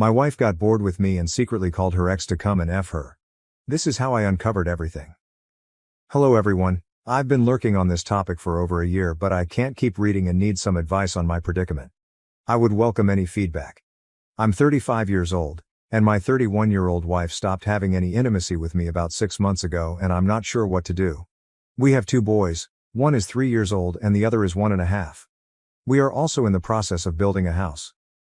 My wife got bored with me and secretly called her ex to come and F her. This is how I uncovered everything. Hello everyone, I've been lurking on this topic for over a year, but I can't keep reading and need some advice on my predicament. I would welcome any feedback. I'm 35 years old, and my 31-year-old wife stopped having any intimacy with me about 6 months ago, and I'm not sure what to do. We have 2 boys, one is 3 years old and the other is 1.5. We are also in the process of building a house.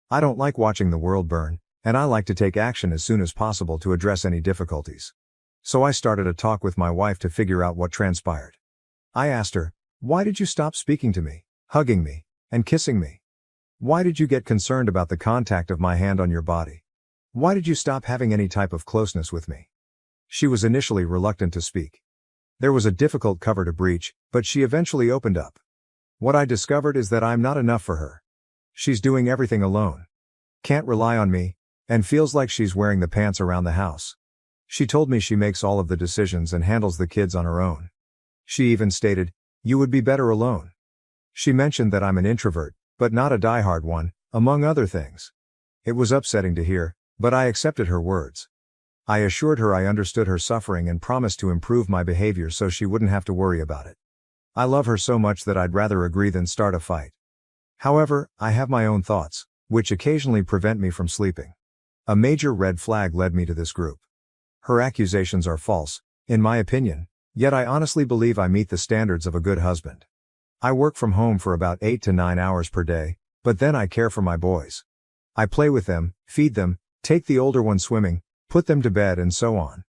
I don't like watching the world burn, and I like to take action as soon as possible to address any difficulties. So I started a talk with my wife to figure out what transpired. I asked her, why did you stop speaking to me, hugging me, and kissing me? Why did you get concerned about the contact of my hand on your body? Why did you stop having any type of closeness with me? She was initially reluctant to speak. There was a difficult cover to breach, but she eventually opened up. What I discovered is that I'm not enough for her. She's doing everything alone. Can't rely on me, and feels like she's wearing the pants around the house. She told me she makes all of the decisions and handles the kids on her own. She even stated, "You would be better alone." She mentioned that I'm an introvert, but not a diehard one, among other things. It was upsetting to hear, but I accepted her words. I assured her I understood her suffering and promised to improve my behavior so she wouldn't have to worry about it. I love her so much that I'd rather agree than start a fight. However, I have my own thoughts, which occasionally prevent me from sleeping. A major red flag led me to this group. Her accusations are false, in my opinion, yet I honestly believe I meet the standards of a good husband. I work from home for about 8 to 9 hours per day, but then I care for my boys. I play with them, feed them, take the older one swimming, put them to bed and so on.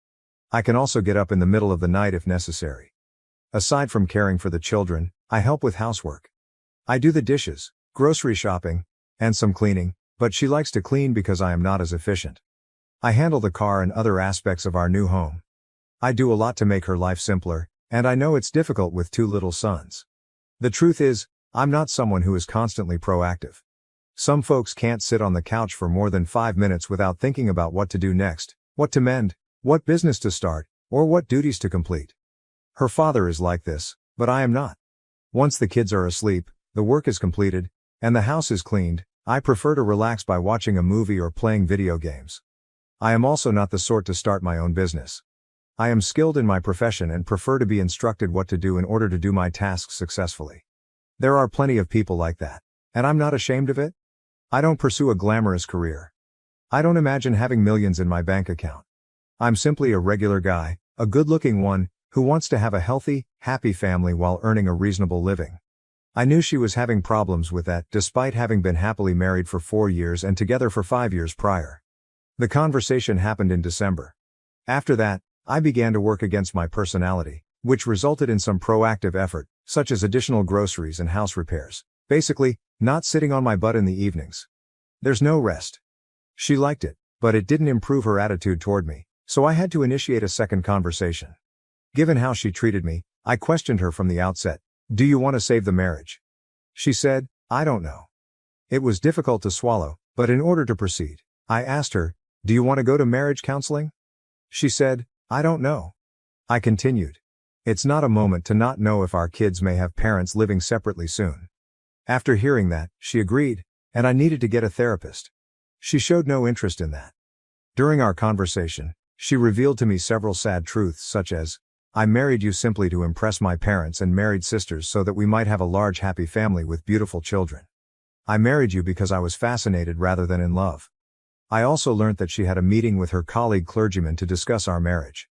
I can also get up in the middle of the night if necessary. Aside from caring for the children, I help with housework. I do the dishes, grocery shopping, and some cleaning, but she likes to clean because I am not as efficient. I handle the car and other aspects of our new home. I do a lot to make her life simpler, and I know it's difficult with 2 little sons. The truth is, I'm not someone who is constantly proactive. Some folks can't sit on the couch for more than 5 minutes without thinking about what to do next, what to mend, what business to start, or what duties to complete. Her father is like this, but I am not. Once the kids are asleep, the work is completed, and the house is cleaned, I prefer to relax by watching a movie or playing video games. I am also not the sort to start my own business. I am skilled in my profession and prefer to be instructed what to do in order to do my tasks successfully. There are plenty of people like that, and I'm not ashamed of it. I don't pursue a glamorous career. I don't imagine having millions in my bank account. I'm simply a regular guy, a good-looking one, who wants to have a healthy, happy family while earning a reasonable living. I knew she was having problems with that, despite having been happily married for 4 years and together for 5 years prior. The conversation happened in December. After that, I began to work against my personality, which resulted in some proactive effort, such as additional groceries and house repairs. Basically, not sitting on my butt in the evenings. There's no rest. She liked it, but it didn't improve her attitude toward me, so I had to initiate a second conversation. Given how she treated me, I questioned her from the outset. Do you want to save the marriage? She said, I don't know. It was difficult to swallow, but in order to proceed, I asked her, do you want to go to marriage counseling? She said, I don't know. I continued. It's not a moment to not know if our kids may have parents living separately soon. After hearing that, she agreed, and I needed to get a therapist. She showed no interest in that. During our conversation, she revealed to me several sad truths such as, I married you simply to impress my parents and married sisters so that we might have a large happy family with beautiful children. I married you because I was fascinated rather than in love. I also learnt that she had a meeting with her colleague clergyman to discuss our marriage.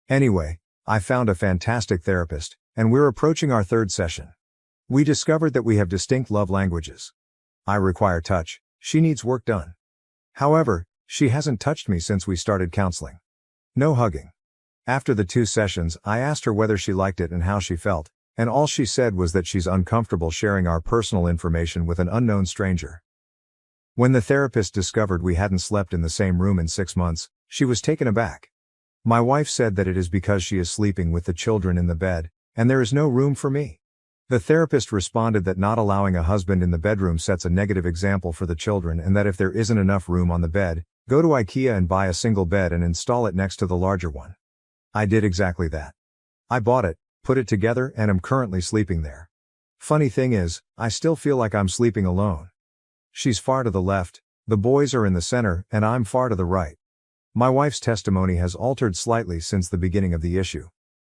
Anyway, I found a fantastic therapist, and we're approaching our 3rd session. We discovered that we have distinct love languages. I require touch, she needs work done. However, she hasn't touched me since we started counseling. No hugging. After the 2 sessions, I asked her whether she liked it and how she felt, and all she said was that she's uncomfortable sharing our personal information with an unknown stranger. When the therapist discovered we hadn't slept in the same room in 6 months, she was taken aback. My wife said that it is because she is sleeping with the children in the bed, and there is no room for me. The therapist responded that not allowing a husband in the bedroom sets a negative example for the children, and that if there isn't enough room on the bed, go to IKEA and buy a single bed and install it next to the larger one. I did exactly that. I bought it, put it together, and am currently sleeping there. Funny thing is, I still feel like I'm sleeping alone. She's far to the left, The boys are in the center, and I'm far to the right. My wife's testimony has altered slightly since the beginning of the issue.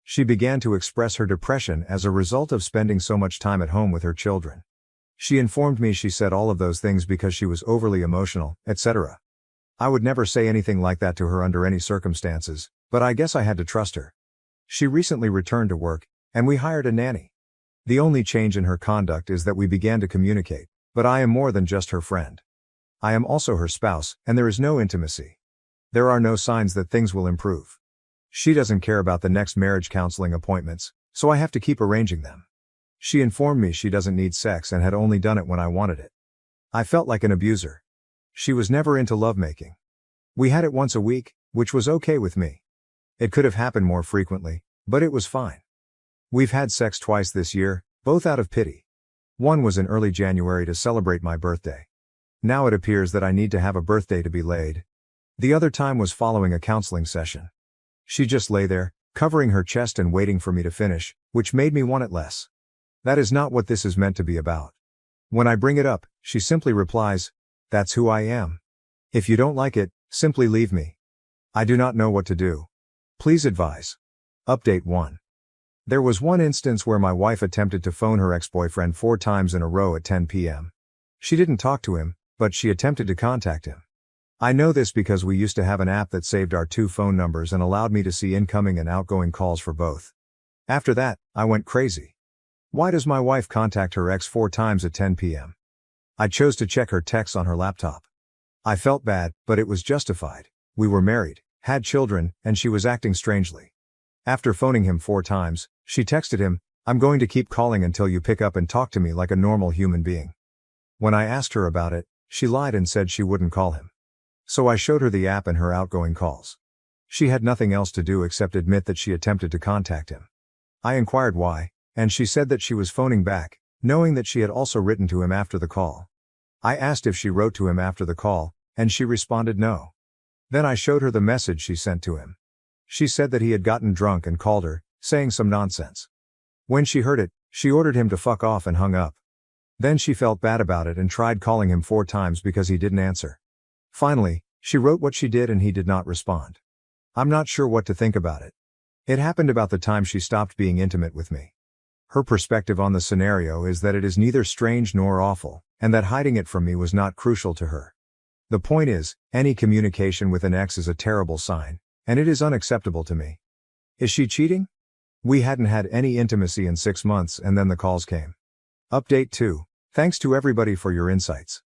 She began to express her depression as a result of spending so much time at home with her children. She informed me she said all of those things because she was overly emotional, etc. I would never say anything like that to her under any circumstances, but I guess I had to trust her. She recently returned to work, and we hired a nanny. The only change in her conduct is that we began to communicate, but I am more than just her friend. I am also her spouse, and there is no intimacy. There are no signs that things will improve. She doesn't care about the next marriage counseling appointments, so I have to keep arranging them. She informed me she doesn't need sex and had only done it when I wanted it. I felt like an abuser. She was never into lovemaking. We had it once a week, which was okay with me. It could have happened more frequently, but it was fine. We've had sex twice this year, both out of pity. One was in early January to celebrate my birthday. Now it appears that I need to have a birthday to be laid. The other time was following a counseling session. She just lay there, covering her chest and waiting for me to finish, which made me want it less. That is not what this is meant to be about. When I bring it up, she simply replies, "That's who I am. If you don't like it, simply leave me." I do not know what to do. Please advise. Update 1. There was one instance where my wife attempted to phone her ex-boyfriend 4 times in a row at 10 p.m. She didn't talk to him, but she attempted to contact him. I know this because we used to have an app that saved our 2 phone numbers and allowed me to see incoming and outgoing calls for both. After that, I went crazy. Why does my wife contact her ex 4 times at 10 p.m.? I chose to check her texts on her laptop. I felt bad, but it was justified. We were married, had children, and she was acting strangely. After phoning him 4 times, she texted him, "I'm going to keep calling until you pick up and talk to me like a normal human being." When I asked her about it, she lied and said she wouldn't call him. So I showed her the app and her outgoing calls. She had nothing else to do except admit that she attempted to contact him. I inquired why, and she said that she was phoning back, knowing that she had also written to him after the call. I asked if she wrote to him after the call, and she responded no. Then I showed her the message she sent to him. She said that he had gotten drunk and called her, saying some nonsense. When she heard it, she ordered him to fuck off and hung up. Then she felt bad about it and tried calling him 4 times because he didn't answer. Finally, she wrote what she did and he did not respond. I'm not sure what to think about it. It happened about the time she stopped being intimate with me. Her perspective on the scenario is that it is neither strange nor awful, and that hiding it from me was not crucial to her. The point is, any communication with an ex is a terrible sign, and it is unacceptable to me. Is she cheating? We hadn't had any intimacy in 6 months and then the calls came. Update 2. Thanks to everybody for your insights.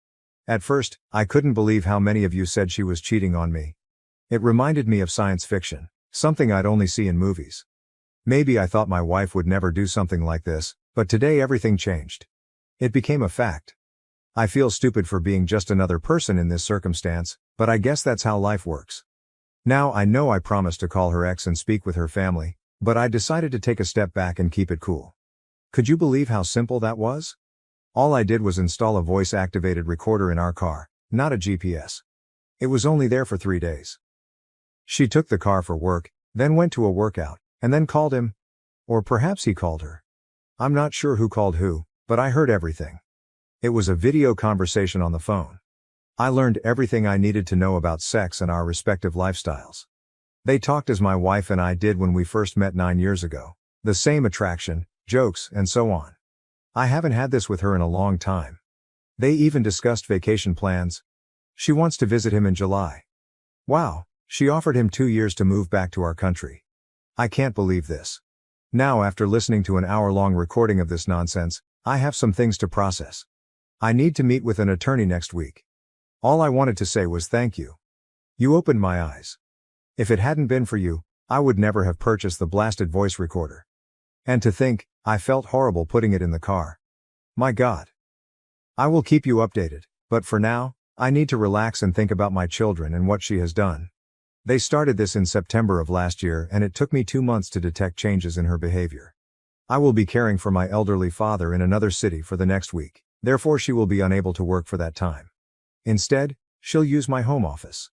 At first, I couldn't believe how many of you said she was cheating on me. It reminded me of science fiction, something I'd only see in movies. Maybe I thought my wife would never do something like this, but today everything changed. It became a fact. I feel stupid for being just another person in this circumstance, but I guess that's how life works. Now I know I promised to call her ex and speak with her family, but I decided to take a step back and keep it cool. Could you believe how simple that was? All I did was install a voice-activated recorder in our car, not a GPS. It was only there for 3 days. She took the car for work, then went to a workout, and then called him. Or perhaps he called her. I'm not sure who called who, but I heard everything. It was a video conversation on the phone. I learned everything I needed to know about sex and our respective lifestyles. They talked as my wife and I did when we first met 9 years ago. The same attraction, jokes, and so on. I haven't had this with her in a long time. They even discussed vacation plans. She wants to visit him in July. Wow, she offered him 2 years to move back to our country. I can't believe this. Now after listening to an hour-long recording of this nonsense, I have some things to process. I need to meet with an attorney next week. All I wanted to say was thank you. You opened my eyes. If it hadn't been for you, I would never have purchased the blasted voice recorder. And to think, I felt horrible putting it in the car. My God. I will keep you updated, but for now, I need to relax and think about my children and what she has done. They started this in September of last year and it took me 2 months to detect changes in her behavior. I will be caring for my elderly father in another city for the next week, therefore she will be unable to work for that time. Instead, she'll use my home office.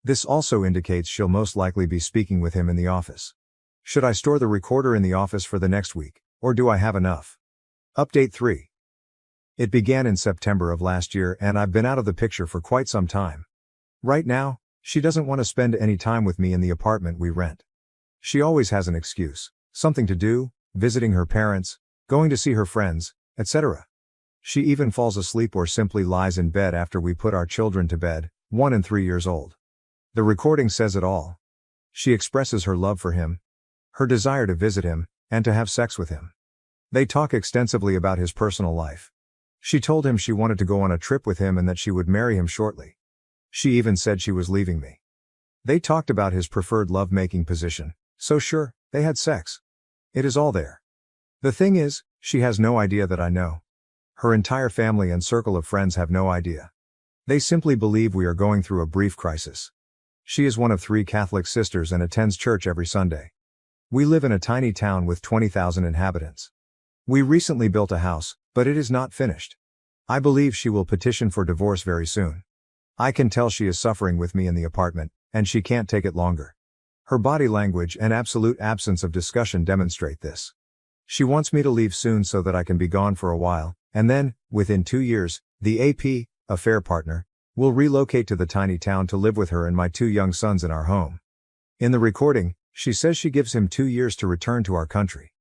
This also indicates she'll most likely be speaking with him in the office. Should I store the recorder in the office for the next week, or do I have enough? Update 3. It began in September of last year and I've been out of the picture for quite some time. Right now, she doesn't want to spend any time with me in the apartment we rent. She always has an excuse, something to do, visiting her parents, going to see her friends, etc. She even falls asleep or simply lies in bed after we put our children to bed, 1 and 3 years old. The recording says it all. She expresses her love for him, her desire to visit him, and to have sex with him. They talk extensively about his personal life. She told him she wanted to go on a trip with him and that she would marry him shortly. She even said she was leaving me. They talked about his preferred love-making position, so sure, they had sex. It is all there. The thing is, she has no idea that I know. Her entire family and circle of friends have no idea. They simply believe we are going through a brief crisis. She is one of 3 Catholic sisters and attends church every Sunday. We live in a tiny town with 20,000 inhabitants. We recently built a house, but it is not finished. I believe she will petition for divorce very soon. I can tell she is suffering with me in the apartment, and she can't take it longer. Her body language and absolute absence of discussion demonstrate this. She wants me to leave soon so that I can be gone for a while, and then, within 2 years, the AP, affair partner, will relocate to the tiny town to live with her and my 2 young sons in our home. In the recording, she says she gives him 2 years to return to our country.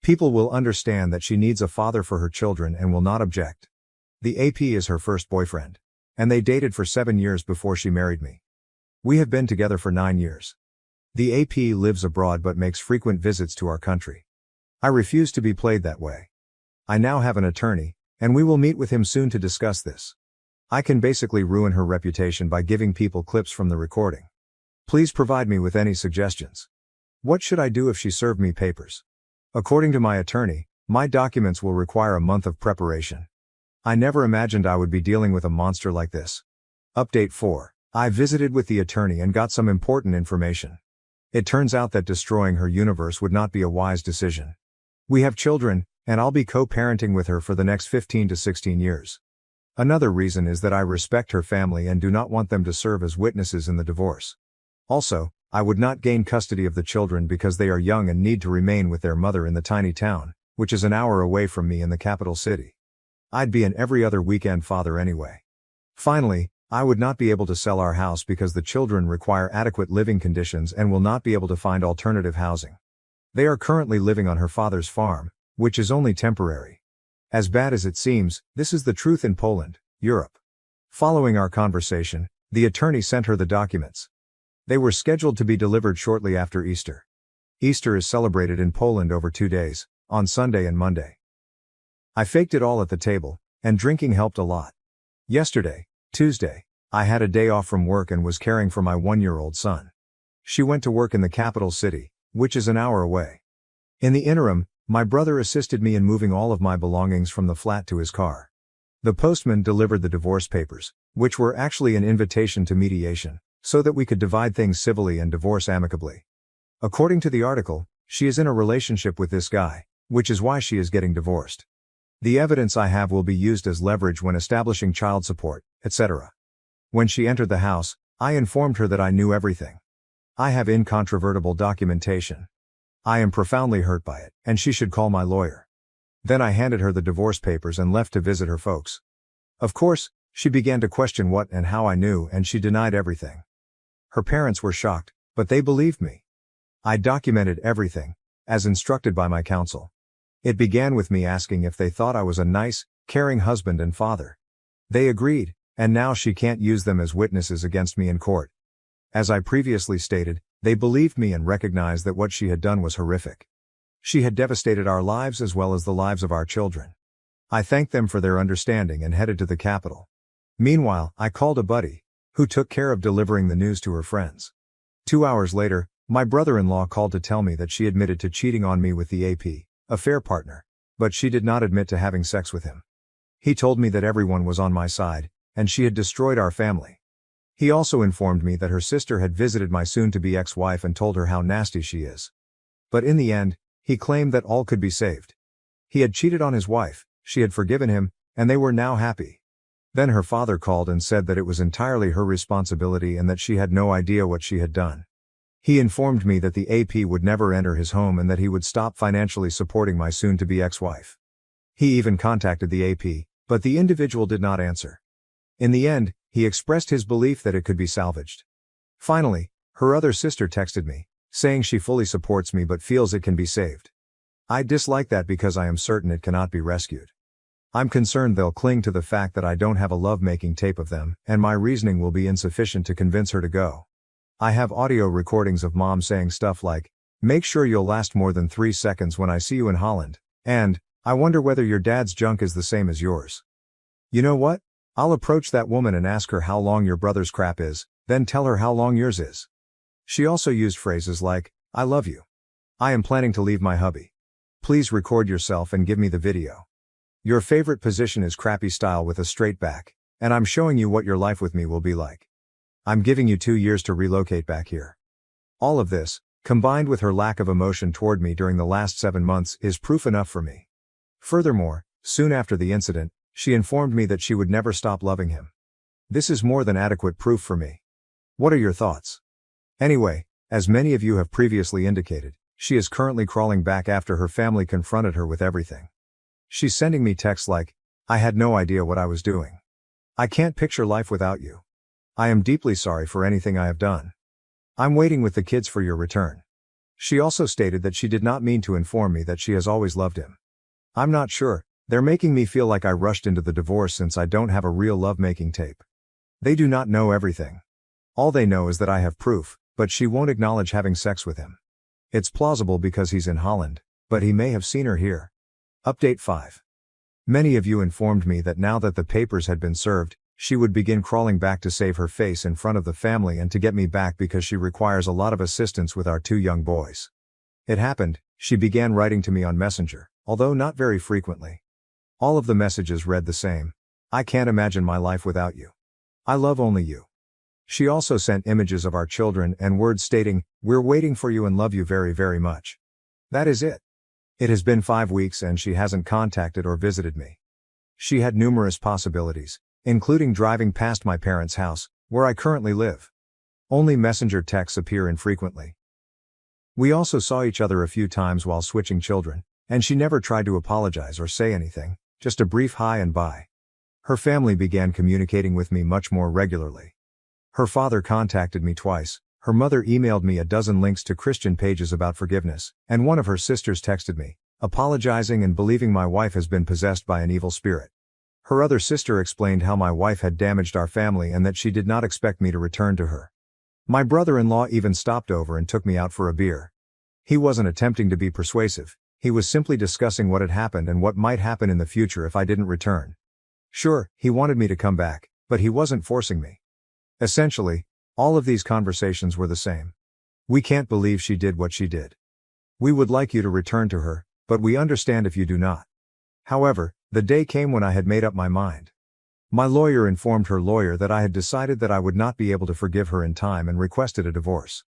People will understand that she needs a father for her children and will not object. The AP is her first boyfriend. And they dated for 7 years before she married me. We have been together for 9 years. The AP lives abroad but makes frequent visits to our country. I refuse to be played that way. I now have an attorney, and we will meet with him soon to discuss this. I can basically ruin her reputation by giving people clips from the recording. Please provide me with any suggestions. What should I do if she served me papers? According to my attorney, my documents will require a month of preparation. I never imagined I would be dealing with a monster like this. Update 4. I visited with the attorney and got some important information. It turns out that destroying her universe would not be a wise decision. We have children, and I'll be co-parenting with her for the next 15 to 16 years. Another reason is that I respect her family and do not want them to serve as witnesses in the divorce. Also, I would not gain custody of the children because they are young and need to remain with their mother in the tiny town, which is an hour away from me in the capital city. I'd be an every other weekend father anyway. Finally, I would not be able to sell our house because the children require adequate living conditions and will not be able to find alternative housing. They are currently living on her father's farm, which is only temporary. As bad as it seems, this is the truth in Poland, Europe. Following our conversation, the attorney sent her the documents. They were scheduled to be delivered shortly after Easter. Easter is celebrated in Poland over 2 days, on Sunday and Monday. I faked it all at the table, and drinking helped a lot. Yesterday, Tuesday, I had a day off from work and was caring for my 1-year-old son. She went to work in the capital city, which is an hour away. In the interim, my brother assisted me in moving all of my belongings from the flat to his car. The postman delivered the divorce papers, which were actually an invitation to mediation, so that we could divide things civilly and divorce amicably. According to the article, she is in a relationship with this guy, which is why she is getting divorced. The evidence I have will be used as leverage when establishing child support, etc. When she entered the house, I informed her that I knew everything. I have incontrovertible documentation. I am profoundly hurt by it, and she should call my lawyer. Then I handed her the divorce papers and left to visit her folks. Of course, she began to question what and how I knew, and she denied everything. Her parents were shocked, but they believed me. I documented everything, as instructed by my counsel. It began with me asking if they thought I was a nice, caring husband and father. They agreed, and now she can't use them as witnesses against me in court. As I previously stated, they believed me and recognized that what she had done was horrific. She had devastated our lives as well as the lives of our children. I thanked them for their understanding and headed to the capital. Meanwhile, I called a buddy, who took care of delivering the news to her friends. 2 hours later, my brother-in-law called to tell me that she admitted to cheating on me with the AP, affair partner, but she did not admit to having sex with him. He told me that everyone was on my side, and she had destroyed our family. He also informed me that her sister had visited my soon-to-be ex-wife and told her how nasty she is. But in the end, he claimed that all could be saved. He had cheated on his wife, she had forgiven him, and they were now happy. Then her father called and said that it was entirely her responsibility and that she had no idea what she had done. He informed me that the AP would never enter his home and that he would stop financially supporting my soon-to-be ex-wife. He even contacted the AP, But the individual did not answer. In the end, he expressed his belief that it could be salvaged. Finally, her other sister texted me, saying she fully supports me but feels it can be saved. I dislike that because I am certain it cannot be rescued. I'm concerned they'll cling to the fact that I don't have a love-making tape of them, and my reasoning will be insufficient to convince her to go. I have audio recordings of mom saying stuff like, "Make sure you'll last more than 3 seconds when I see you in Holland," and, "I wonder whether your dad's junk is the same as yours." You know what? I'll approach that woman and ask her how long your brother's crap is, then tell her how long yours is. She also used phrases like, "I love you. I am planning to leave my hubby. Please record yourself and give me the video. Your favorite position is crappy style with a straight back, and I'm showing you what your life with me will be like. I'm giving you 2 years to relocate back here." All of this, combined with her lack of emotion toward me during the last 7 months, is proof enough for me. Furthermore, soon after the incident, she informed me that she would never stop loving him. This is more than adequate proof for me. What are your thoughts? Anyway, as many of you have previously indicated, she is currently crawling back after her family confronted her with everything. She's sending me texts like, "I had no idea what I was doing. I can't picture life without you. I am deeply sorry for anything I have done. I'm waiting with the kids for your return." She also stated that she did not mean to inform me that she has always loved him. I'm not sure, they're making me feel like I rushed into the divorce since I don't have a real love-making tape. They do not know everything. All they know is that I have proof, but she won't acknowledge having sex with him. It's plausible because he's in Holland, but he may have seen her here. Update 5. Many of you informed me that now that the papers had been served, she would begin crawling back to save her face in front of the family and to get me back because she requires a lot of assistance with our 2 young boys. It happened, she began writing to me on Messenger, although not very frequently. All of the messages read the same: "I can't imagine my life without you. I love only you." She also sent images of our children and words stating, "We're waiting for you and love you very, very much." That is it. It has been 5 weeks and she hasn't contacted or visited me. She had numerous possibilities, including driving past my parents' house, where I currently live. Only messenger texts appear infrequently. We also saw each other a few times while switching children, and she never tried to apologize or say anything, just a brief hi and bye. Her family began communicating with me much more regularly. Her father contacted me twice, her mother emailed me a dozen links to Christian pages about forgiveness, and one of her sisters texted me, apologizing and believing my wife has been possessed by an evil spirit. Her other sister explained how my wife had damaged our family and that she did not expect me to return to her. My brother-in-law even stopped over and took me out for a beer. He wasn't attempting to be persuasive, he was simply discussing what had happened and what might happen in the future if I didn't return. Sure, he wanted me to come back, but he wasn't forcing me. Essentially, all of these conversations were the same. "We can't believe she did what she did. We would like you to return to her, but we understand if you do not." However, the day came when I had made up my mind. My lawyer informed her lawyer that I had decided that I would not be able to forgive her in time and requested a divorce.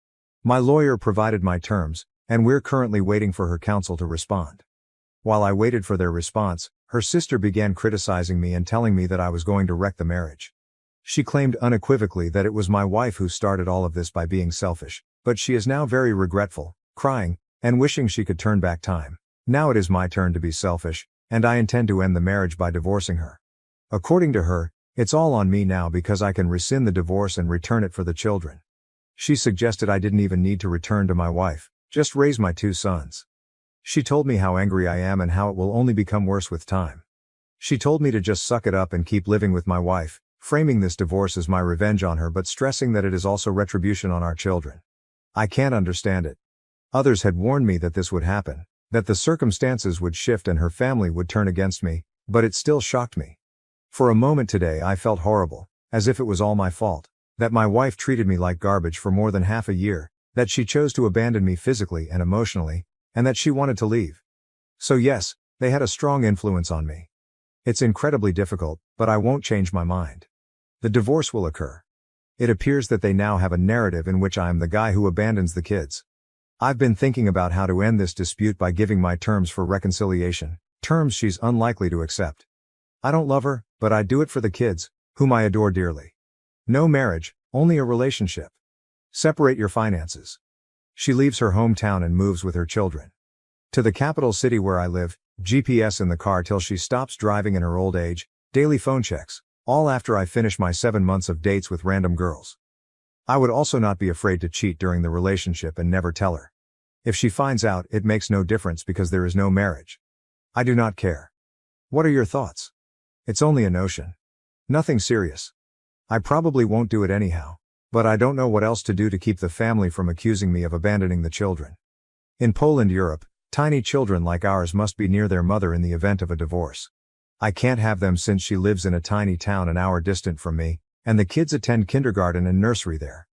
My lawyer provided my terms, and we're currently waiting for her counsel to respond. While I waited for their response, her sister began criticizing me and telling me that I was going to wreck the marriage. She claimed unequivocally that it was my wife who started all of this by being selfish, but she is now very regretful, crying, and wishing she could turn back time. Now it is my turn to be selfish, and I intend to end the marriage by divorcing her. According to her, it's all on me now because I can rescind the divorce and return it for the children. She suggested I didn't even need to return to my wife, just raise my 2 sons. She told me how angry I am and how it will only become worse with time. She told me to just suck it up and keep living with my wife, framing this divorce as my revenge on her but stressing that it is also retribution on our children. I can't understand it. Others had warned me that this would happen, that the circumstances would shift and her family would turn against me, but it still shocked me. For a moment today I felt horrible, as if it was all my fault, that my wife treated me like garbage for more than half a year, that she chose to abandon me physically and emotionally, and that she wanted to leave. So yes, they had a strong influence on me. It's incredibly difficult, but I won't change my mind. The divorce will occur. It appears that they now have a narrative in which I am the guy who abandons the kids. I've been thinking about how to end this dispute by giving my terms for reconciliation, terms she's unlikely to accept. I don't love her, but I do it for the kids, whom I adore dearly. No marriage, only a relationship. Separate your finances. She leaves her hometown and moves with her children to the capital city where I live, GPS in the car till she stops driving in her old age, Daily phone checks. All after I finish my 7 months of dates with random girls. I would also not be afraid to cheat during the relationship and never tell her. If she finds out, it makes no difference because there is no marriage. I do not care. What are your thoughts? It's only a notion. Nothing serious. I probably won't do it anyhow, but I don't know what else to do to keep the family from accusing me of abandoning the children. In Poland, Europe, tiny children like ours must be near their mother in the event of a divorce. I can't have them since she lives in a tiny town an hour distant from me, and the kids attend kindergarten and nursery there.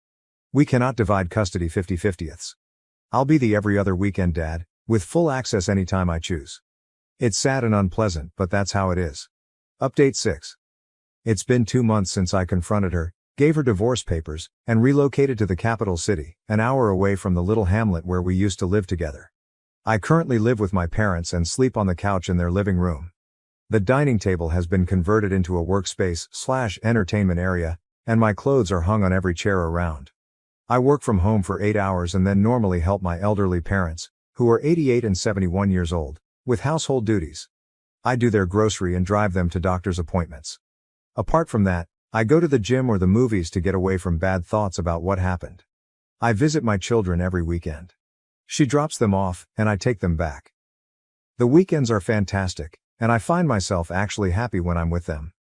We cannot divide custody 50-50ths. I'll be the every other weekend dad, with full access anytime I choose. It's sad and unpleasant, but that's how it is. Update 6. It's been 2 months since I confronted her, gave her divorce papers, and relocated to the capital city, an hour away from the little hamlet where we used to live together. I currently live with my parents and sleep on the couch in their living room. The dining table has been converted into a workspace/entertainment area, and my clothes are hung on every chair around. I work from home for 8 hours and then normally help my elderly parents, who are 88 and 71 years old, with household duties. I do their grocery and drive them to doctor's appointments. Apart from that, I go to the gym or the movies to get away from bad thoughts about what happened. I visit my children every weekend. She drops them off, and I take them back. The weekends are fantastic, and I find myself actually happy when I'm with them.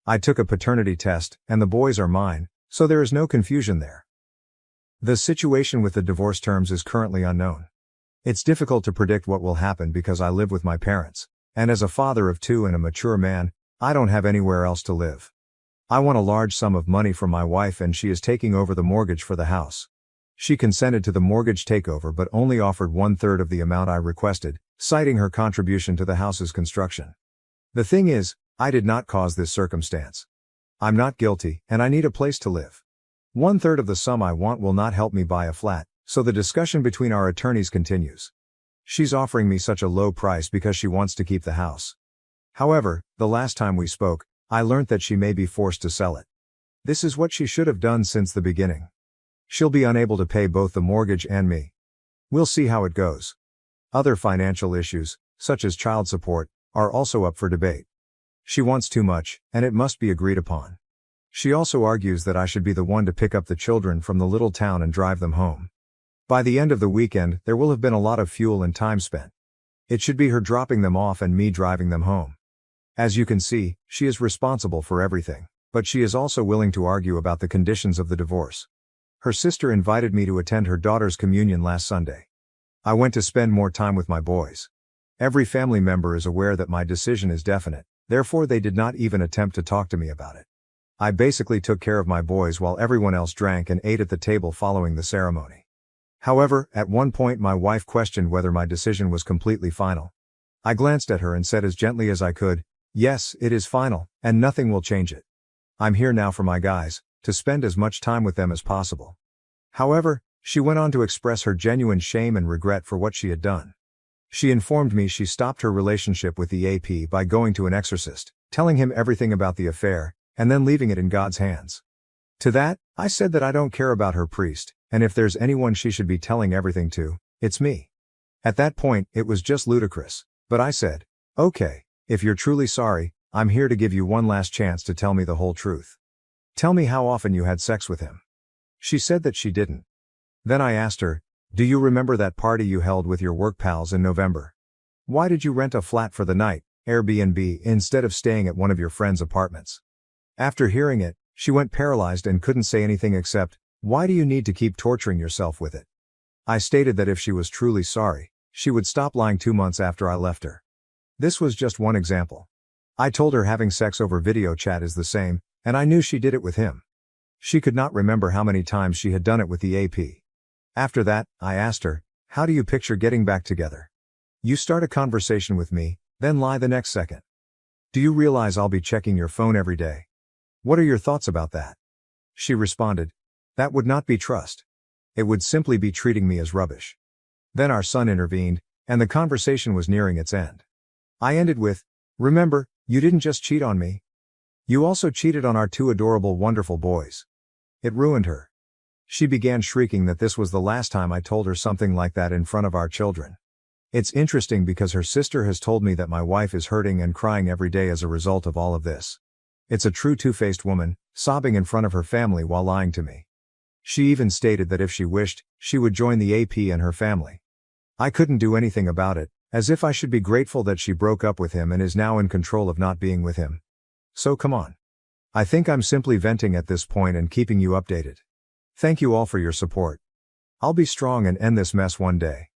I took a paternity test, and the boys are mine, so there is no confusion there. The situation with the divorce terms is currently unknown. It's difficult to predict what will happen because I live with my parents, and as a father of 2 and a mature man, I don't have anywhere else to live. I want a large sum of money from my wife and she is taking over the mortgage for the house. She consented to the mortgage takeover but only offered 1/3 of the amount I requested, citing her contribution to the house's construction. The thing is, I did not cause this circumstance. I'm not guilty, and I need a place to live. 1/3 of the sum I want will not help me buy a flat, so the discussion between our attorneys continues. She's offering me such a low price because she wants to keep the house. However, the last time we spoke, I learnt that she may be forced to sell it. This is what she should have done since the beginning. She'll be unable to pay both the mortgage and me. We'll see how it goes. Other financial issues, such as child support, are also up for debate. She wants too much, and it must be agreed upon. She also argues that I should be the one to pick up the children from the little town and drive them home. By the end of the weekend, there will have been a lot of fuel and time spent. It should be her dropping them off and me driving them home. As you can see, she is responsible for everything, but she is also willing to argue about the conditions of the divorce. Her sister invited me to attend her daughter's communion last Sunday. I went to spend more time with my boys. Every family member is aware that my decision is definite, therefore they did not even attempt to talk to me about it. I basically took care of my boys while everyone else drank and ate at the table following the ceremony. However, at one point my wife questioned whether my decision was completely final. I glanced at her and said as gently as I could, "Yes, it is final, and nothing will change it. I'm here now for my guys, to spend as much time with them as possible." However, she went on to express her genuine shame and regret for what she had done. She informed me she stopped her relationship with the AP by going to an exorcist, telling him everything about the affair, and then leaving it in God's hands. To that, I said that I don't care about her priest, and if there's anyone she should be telling everything to, it's me. At that point, it was just ludicrous, but I said, "Okay, if you're truly sorry, I'm here to give you one last chance to tell me the whole truth. Tell me how often you had sex with him." She said that she didn't. Then I asked her, "Do you remember that party you held with your work pals in November? Why did you rent a flat for the night, Airbnb, instead of staying at one of your friends' apartments?" After hearing it, she went paralyzed and couldn't say anything except, "Why do you need to keep torturing yourself with it?" I stated that if she was truly sorry, she would stop lying 2 months after I left her. This was just one example. I told her having sex over video chat is the same, and I knew she did it with him. She could not remember how many times she had done it with the AP. After that, I asked her, "How do you picture getting back together? You start a conversation with me, then lie the next second. Do you realize I'll be checking your phone every day? What are your thoughts about that?" She responded, "That would not be trust. It would simply be treating me as rubbish." Then our son intervened, and the conversation was nearing its end. I ended with, "Remember, you didn't just cheat on me. You also cheated on our 2 adorable, wonderful boys." It ruined her. She began shrieking that this was the last time I told her something like that in front of our children. It's interesting because her sister has told me that my wife is hurting and crying every day as a result of all of this. It's a true two-faced woman, sobbing in front of her family while lying to me. She even stated that if she wished, she would join the AP and her family. I couldn't do anything about it, as if I should be grateful that she broke up with him and is now in control of not being with him. So come on. I think I'm simply venting at this point and keeping you updated. Thank you all for your support. I'll be strong and end this mess one day.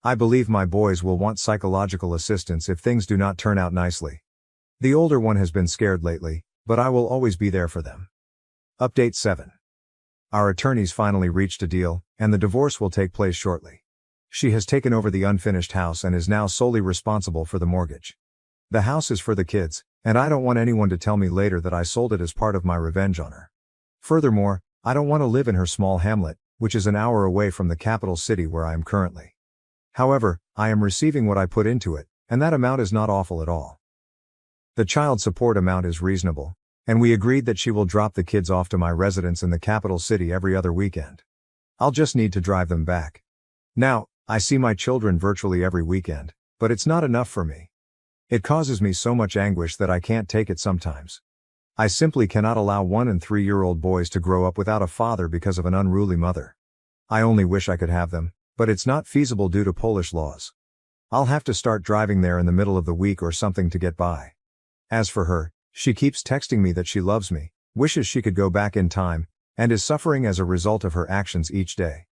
I believe my boys will want psychological assistance if things do not turn out nicely. The older one has been scared lately, but I will always be there for them. Update 7. Our attorneys finally reached a deal, and the divorce will take place shortly. She has taken over the unfinished house and is now solely responsible for the mortgage. The house is for the kids, and I don't want anyone to tell me later that I sold it as part of my revenge on her. Furthermore, I don't want to live in her small hamlet, which is an hour away from the capital city where I am currently. However, I am receiving what I put into it, and that amount is not awful at all. The child support amount is reasonable, and we agreed that she will drop the kids off to my residence in the capital city every other weekend. I'll just need to drive them back. Now, I see my children virtually every weekend, but it's not enough for me. It causes me so much anguish that I can't take it sometimes. I simply cannot allow 1- and 3-year-old boys to grow up without a father because of an unruly mother. I only wish I could have them, but it's not feasible due to Polish laws. I'll have to start driving there in the middle of the week or something to get by. As for her, she keeps texting me that she loves me, wishes she could go back in time, and is suffering as a result of her actions each day.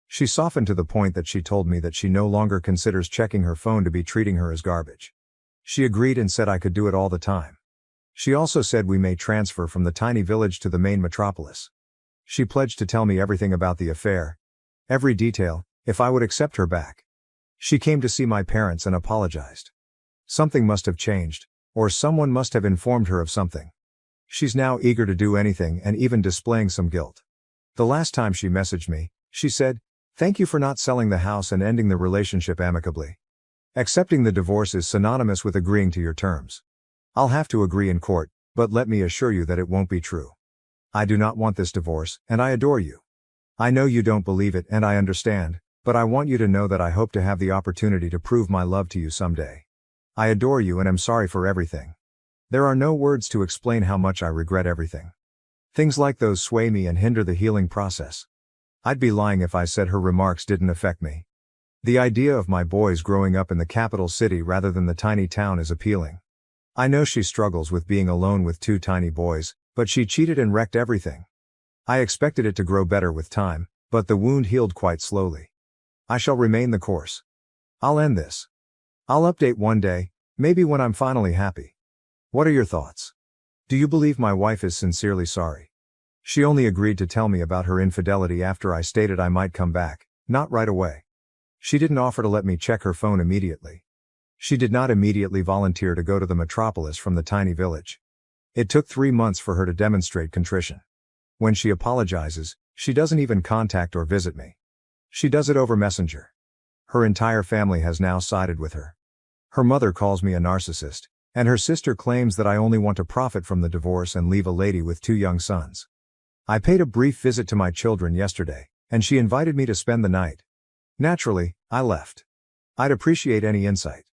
She softened to the point that she told me that she no longer considers checking her phone to be treating her as garbage. She agreed and said I could do it all the time. She also said we may transfer from the tiny village to the main metropolis. She pledged to tell me everything about the affair, every detail, if I would accept her back. She came to see my parents and apologized. Something must have changed, or someone must have informed her of something. She's now eager to do anything and even displaying some guilt. The last time she messaged me, she said, "Thank you for not selling the house and ending the relationship amicably. Accepting the divorce is synonymous with agreeing to your terms. I'll have to agree in court, but let me assure you that it won't be true. I do not want this divorce, and I adore you. I know you don't believe it and I understand, but I want you to know that I hope to have the opportunity to prove my love to you someday. I adore you and am sorry for everything. There are no words to explain how much I regret everything. Things like those sway me and hinder the healing process. I'd be lying if I said her remarks didn't affect me. The idea of my boys growing up in the capital city rather than the tiny town is appealing. I know she struggles with being alone with 2 tiny boys, but she cheated and wrecked everything. I expected it to grow better with time, but the wound healed quite slowly. I shall remain the course. I'll end this. I'll update one day, maybe when I'm finally happy. What are your thoughts? Do you believe my wife is sincerely sorry? She only agreed to tell me about her infidelity after I stated I might come back, not right away. She didn't offer to let me check her phone immediately. She did not immediately volunteer to go to the metropolis from the tiny village. It took 3 months for her to demonstrate contrition. When she apologizes, she doesn't even contact or visit me. She does it over Messenger. Her entire family has now sided with her. Her mother calls me a narcissist, and her sister claims that I only want to profit from the divorce and leave a lady with 2 young sons. I paid a brief visit to my children yesterday, and she invited me to spend the night. Naturally, I left. I'd appreciate any insight.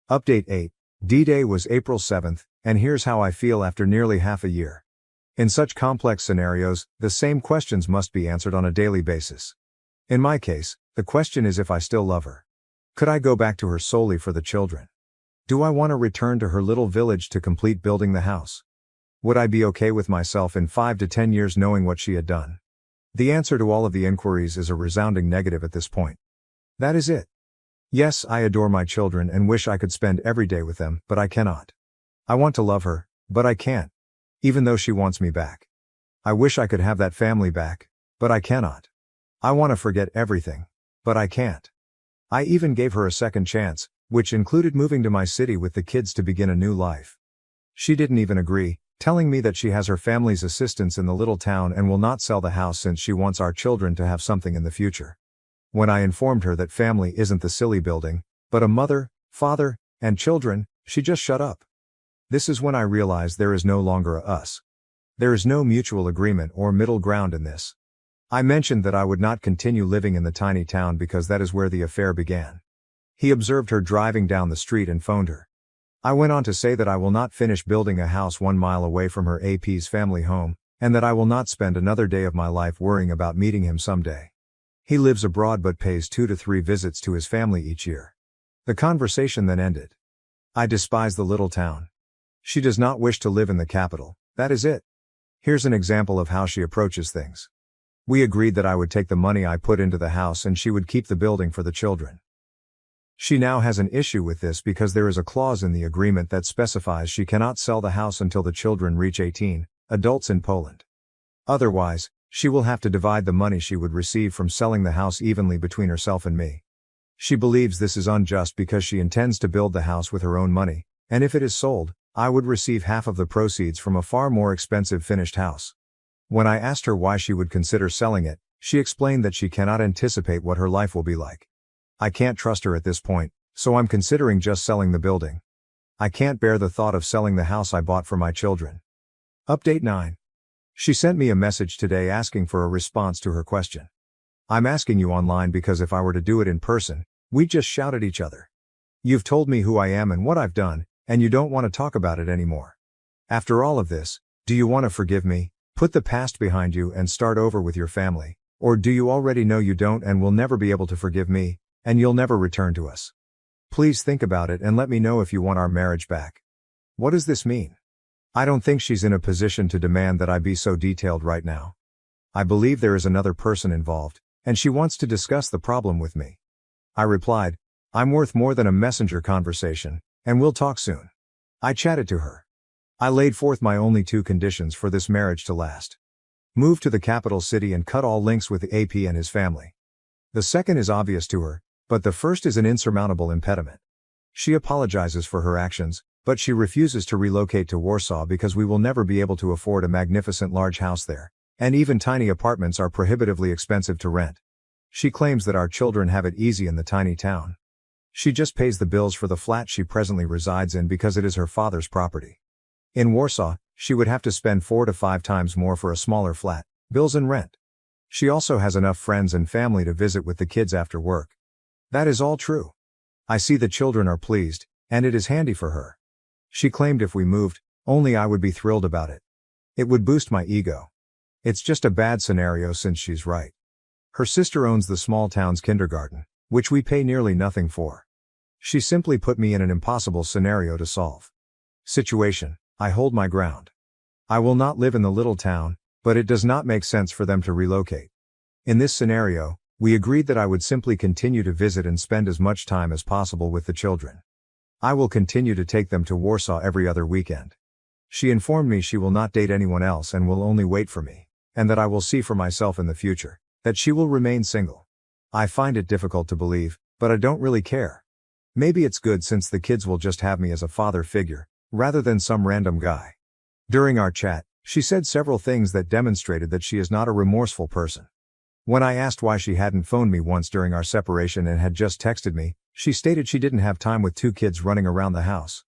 Update 8. D-Day was April 7th, and here's how I feel after nearly half a year. In such complex scenarios, the same questions must be answered on a daily basis. In my case, the question is if I still love her. Could I go back to her solely for the children? Do I want to return to her little village to complete building the house? Would I be okay with myself in 5 to 10 years knowing what she had done? The answer to all of the inquiries is a resounding negative at this point. That is it. Yes, I adore my children and wish I could spend every day with them, but I cannot. I want to love her, but I can't. Even though she wants me back. I wish I could have that family back, but I cannot. I want to forget everything, but I can't. I even gave her a second chance, which included moving to my city with the kids to begin a new life. She didn't even agree, telling me that she has her family's assistance in the little town and will not sell the house since she wants our children to have something in the future. When I informed her that family isn't the silly building, but a mother, father, and children, she just shut up. This is when I realized there is no longer a us. There is no mutual agreement or middle ground in this. I mentioned that I would not continue living in the tiny town because that is where the affair began. He observed her driving down the street and phoned her. I went on to say that I will not finish building a house 1 mile away from her AP's family home, and that I will not spend another day of my life worrying about meeting him someday. He lives abroad but pays 2 to 3 visits to his family each year. The conversation then ended. I despise the little town. She does not wish to live in the capital, that is it. Here's an example of how she approaches things. We agreed that I would take the money I put into the house and she would keep the building for the children. She now has an issue with this because there is a clause in the agreement that specifies she cannot sell the house until the children reach 18, adults in Poland. Otherwise, she will have to divide the money she would receive from selling the house evenly between herself and me. She believes this is unjust because she intends to build the house with her own money, and if it is sold, I would receive half of the proceeds from a far more expensive finished house. When I asked her why she would consider selling it, she explained that she cannot anticipate what her life will be like. I can't trust her at this point, so I'm considering just selling the building. I can't bear the thought of selling the house I bought for my children. Update 9. She sent me a message today asking for a response to her question. I'm asking you online because if I were to do it in person, we'd just shout at each other. You've told me who I am and what I've done, and you don't want to talk about it anymore. After all of this, do you want to forgive me, put the past behind you and start over with your family, or do you already know you don't and will never be able to forgive me, and you'll never return to us? Please think about it and let me know if you want our marriage back. What does this mean? I don't think she's in a position to demand that I be so detailed right now. I believe there is another person involved, and she wants to discuss the problem with me. I replied, I'm worth more than a messenger conversation, and we'll talk soon. I chatted to her. I laid forth my only 2 conditions for this marriage to last. Move to the capital city and cut all links with the AP and his family. The second is obvious to her, but the first is an insurmountable impediment. She apologizes for her actions, but she refuses to relocate to Warsaw because we will never be able to afford a magnificent large house there, and even tiny apartments are prohibitively expensive to rent. She claims that our children have it easy in the tiny town. She just pays the bills for the flat she presently resides in because it is her father's property. In Warsaw, she would have to spend 4 to 5 times more for a smaller flat, bills and rent. She also has enough friends and family to visit with the kids after work. That is all true. I see the children are pleased, and it is handy for her. She claimed if we moved, only I would be thrilled about it. It would boost my ego. It's just a bad scenario since she's right. Her sister owns the small town's kindergarten, which we pay nearly nothing for. She simply put me in an impossible scenario to solve. Situation: I hold my ground. I will not live in the little town, but it does not make sense for them to relocate. In this scenario, we agreed that I would simply continue to visit and spend as much time as possible with the children. I will continue to take them to Warsaw every other weekend. She informed me she will not date anyone else and will only wait for me, and that I will see for myself in the future, that she will remain single. I find it difficult to believe, but I don't really care. Maybe it's good since the kids will just have me as a father figure, rather than some random guy. During our chat, she said several things that demonstrated that she is not a remorseful person. When I asked why she hadn't phoned me once during our separation and had just texted me, she stated she didn't have time with 2 kids running around the house.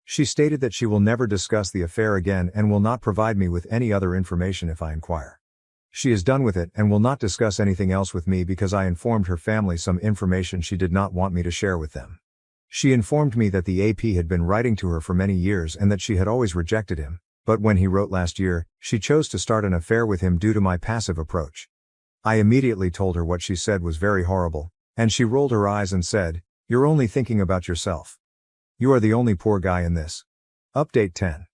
She stated that she will never discuss the affair again and will not provide me with any other information if I inquire. She is done with it and will not discuss anything else with me because I informed her family some information she did not want me to share with them. She informed me that the AP had been writing to her for many years and that she had always rejected him, but when he wrote last year, she chose to start an affair with him due to my passive approach. I immediately told her what she said was very horrible, and she rolled her eyes and said, "You're only thinking about yourself. You are the only poor guy in this." Update 10.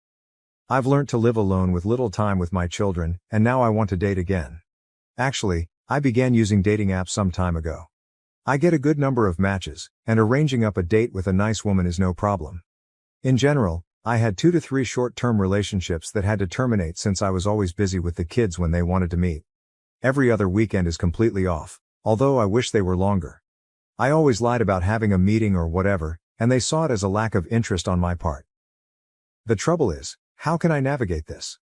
I've learned to live alone with little time with my children, and now I want to date again. Actually, I began using dating apps some time ago. I get a good number of matches, and arranging up a date with a nice woman is no problem. In general, I had 2 to 3 short-term relationships that had to terminate since I was always busy with the kids when they wanted to meet. Every other weekend is completely off, although I wish they were longer. I always lied about having a meeting or whatever, and they saw it as a lack of interest on my part. The trouble is, how can I navigate this?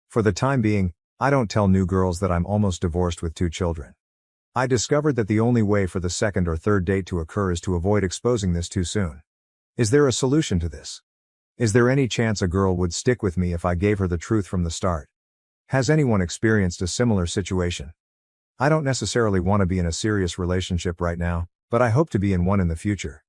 For the time being, I don't tell new girls that I'm almost divorced with 2 children. I discovered that the only way for the second or third date to occur is to avoid exposing this too soon. Is there a solution to this? Is there any chance a girl would stick with me if I gave her the truth from the start? Has anyone experienced a similar situation? I don't necessarily want to be in a serious relationship right now, but I hope to be in one in the future.